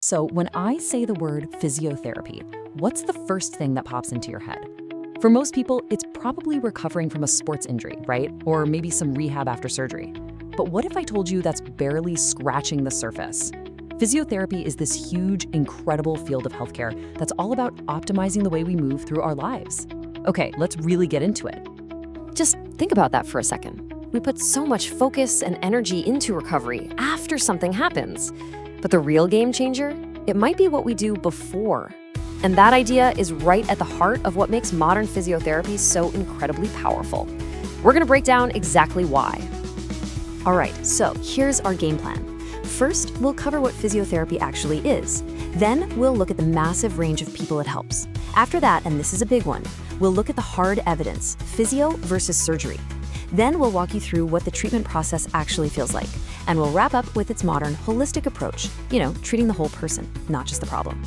So, when I say the word physiotherapy, what's the first thing that pops into your head? For most people, it's probably recovering from a sports injury, right? Or maybe some rehab after surgery. But what if I told you that's barely scratching the surface? Physiotherapy is this huge, incredible field of healthcare that's all about optimizing the way we move through our lives. Okay, let's really get into it. Just think about that for a second. We put so much focus and energy into recovery after something happens. But the real game changer? It might be what we do before. And that idea is right at the heart of what makes modern physiotherapy so incredibly powerful. We're gonna break down exactly why. All right, so here's our game plan. First, we'll cover what physiotherapy actually is. Then we'll look at the massive range of people it helps. After that, and this is a big one, we'll look at the hard evidence, physio versus surgery. Then we'll walk you through what the treatment process actually feels like. And we'll wrap up with its modern, holistic approach, treating the whole person, not just the problem.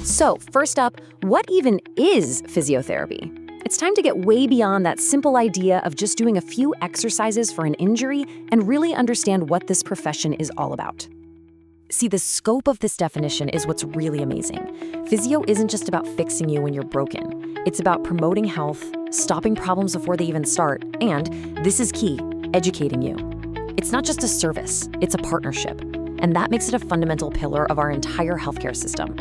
So, first up, what even is physiotherapy? It's time to get way beyond that simple idea of just doing a few exercises for an injury and really understand what this profession is all about. See, the scope of this definition is what's really amazing. Physio isn't just about fixing you when you're broken. It's about promoting health, stopping problems before they even start, and, this is key, educating you. It's not just a service, it's a partnership. And that makes it a fundamental pillar of our entire healthcare system.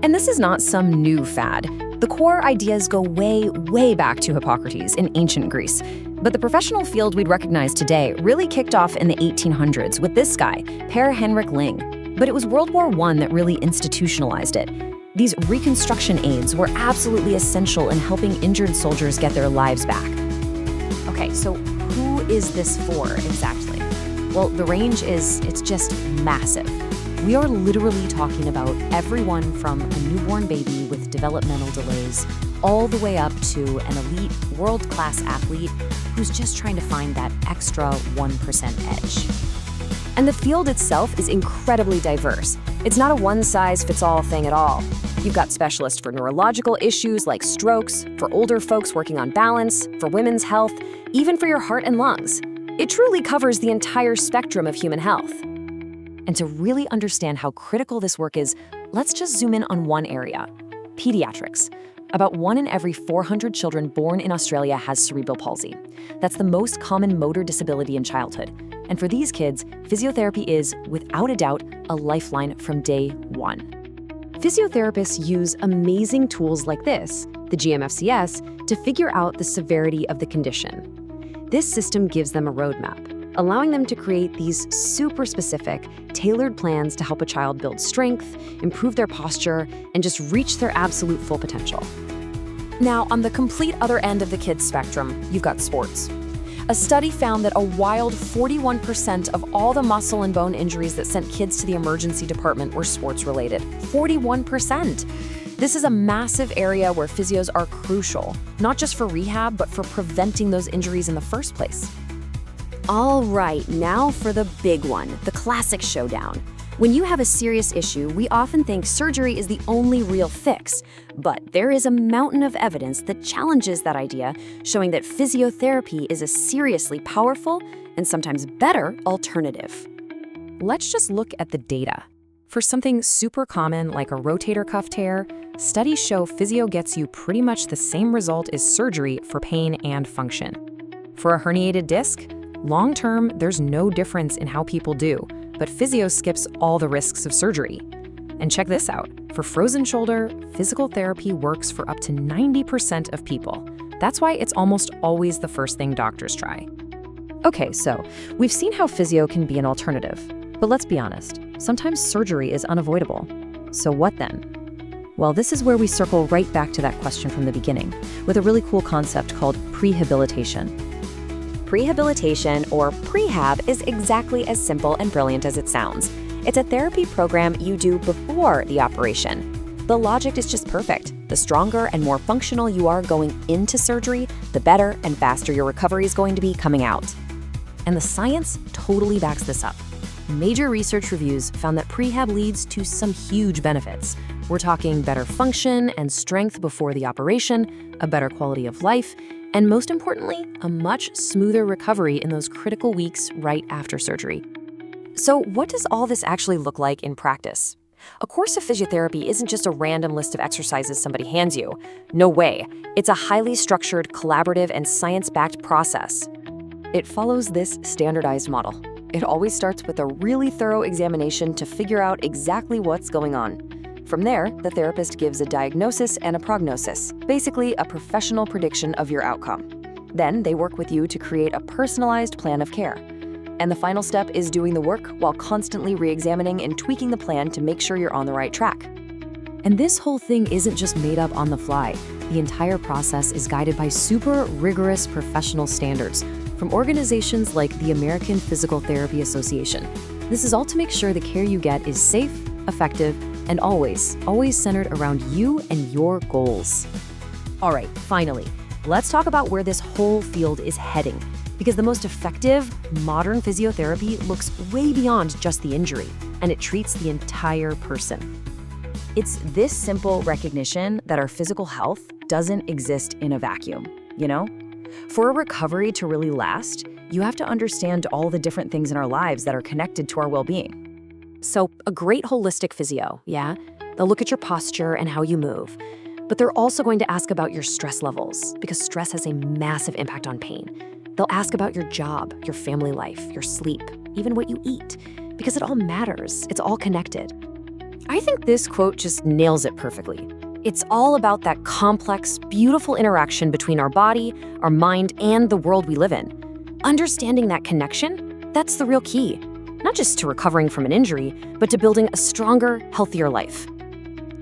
And this is not some new fad. The core ideas go way, way back to Hippocrates in ancient Greece. But the professional field we'd recognize today really kicked off in the 1800s with this guy, Per Henrik Ling. But it was World War I that really institutionalized it. These reconstruction aids were absolutely essential in helping injured soldiers get their lives back. Okay, so who is this for exactly? Well, the range it's just massive. We are literally talking about everyone from a newborn baby with developmental delays all the way up to an elite, world-class athlete who's just trying to find that extra 1% edge. And the field itself is incredibly diverse. It's not a one-size-fits-all thing at all. You've got specialists for neurological issues like strokes, for older folks working on balance, for women's health, even for your heart and lungs. It truly covers the entire spectrum of human health. And to really understand how critical this work is, let's just zoom in on one area, pediatrics. About 1 in every 400 children born in Australia has cerebral palsy. That's the most common motor disability in childhood. And for these kids, physiotherapy is, without a doubt, a lifeline from day one. Physiotherapists use amazing tools like this, the GMFCS, to figure out the severity of the condition. This system gives them a roadmap, allowing them to create these super specific, tailored plans to help a child build strength, improve their posture, and just reach their absolute full potential. Now, on the complete other end of the kids' spectrum, you've got sports. A study found that a wild 41% of all the muscle and bone injuries that sent kids to the emergency department were sports-related. 41%! This is a massive area where physios are crucial, not just for rehab, but for preventing those injuries in the first place. All right, now for the big one, the classic showdown. When you have a serious issue, we often think surgery is the only real fix. But there is a mountain of evidence that challenges that idea, showing that physiotherapy is a seriously powerful and sometimes better alternative. Let's just look at the data. For something super common like a rotator cuff tear, studies show physio gets you pretty much the same result as surgery for pain and function. For a herniated disc, long-term, there's no difference in how people do, but physio skips all the risks of surgery. And check this out. For frozen shoulder, physical therapy works for up to 90% of people. That's why it's almost always the first thing doctors try. Okay, so we've seen how physio can be an alternative, but let's be honest, sometimes surgery is unavoidable. So what then? Well, this is where we circle right back to that question from the beginning, with a really cool concept called prehabilitation. Prehabilitation, or prehab, is exactly as simple and brilliant as it sounds. It's a therapy program you do before the operation. The logic is just perfect. The stronger and more functional you are going into surgery, the better and faster your recovery is going to be coming out. And the science totally backs this up. Major research reviews found that prehab leads to some huge benefits. We're talking better function and strength before the operation, a better quality of life, and most importantly, a much smoother recovery in those critical weeks right after surgery. So what does all this actually look like in practice? A course of physiotherapy isn't just a random list of exercises somebody hands you. No way. It's a highly structured, collaborative, and science-backed process. It follows this standardized model. It always starts with a really thorough examination to figure out exactly what's going on. From there, the therapist gives a diagnosis and a prognosis, basically a professional prediction of your outcome. Then they work with you to create a personalized plan of care. And the final step is doing the work while constantly re-examining and tweaking the plan to make sure you're on the right track. And this whole thing isn't just made up on the fly. The entire process is guided by super rigorous professional standards from organizations like the American Physical Therapy Association. This is all to make sure the care you get is safe, effective, and always centered around you and your goals. All right, finally, let's talk about where this whole field is heading. Because the most effective, modern physiotherapy looks way beyond just the injury, and it treats the entire person. It's this simple recognition that our physical health doesn't exist in a vacuum, you know? For a recovery to really last, you have to understand all the different things in our lives that are connected to our well-being. So, a great holistic physio, yeah? They'll look at your posture and how you move. But they're also going to ask about your stress levels, because stress has a massive impact on pain. They'll ask about your job, your family life, your sleep, even what you eat, because it all matters. It's all connected. I think this quote just nails it perfectly. It's all about that complex, beautiful interaction between our body, our mind, and the world we live in. Understanding that connection, that's the real key, not just to recovering from an injury, but to building a stronger, healthier life.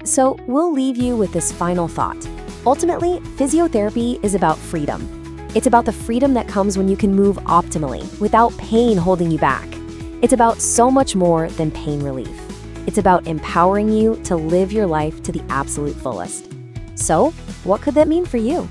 So we'll leave you with this final thought. Ultimately, physiotherapy is about freedom. It's about the freedom that comes when you can move optimally, without pain holding you back. It's about so much more than pain relief. It's about empowering you to live your life to the absolute fullest. So, what could that mean for you?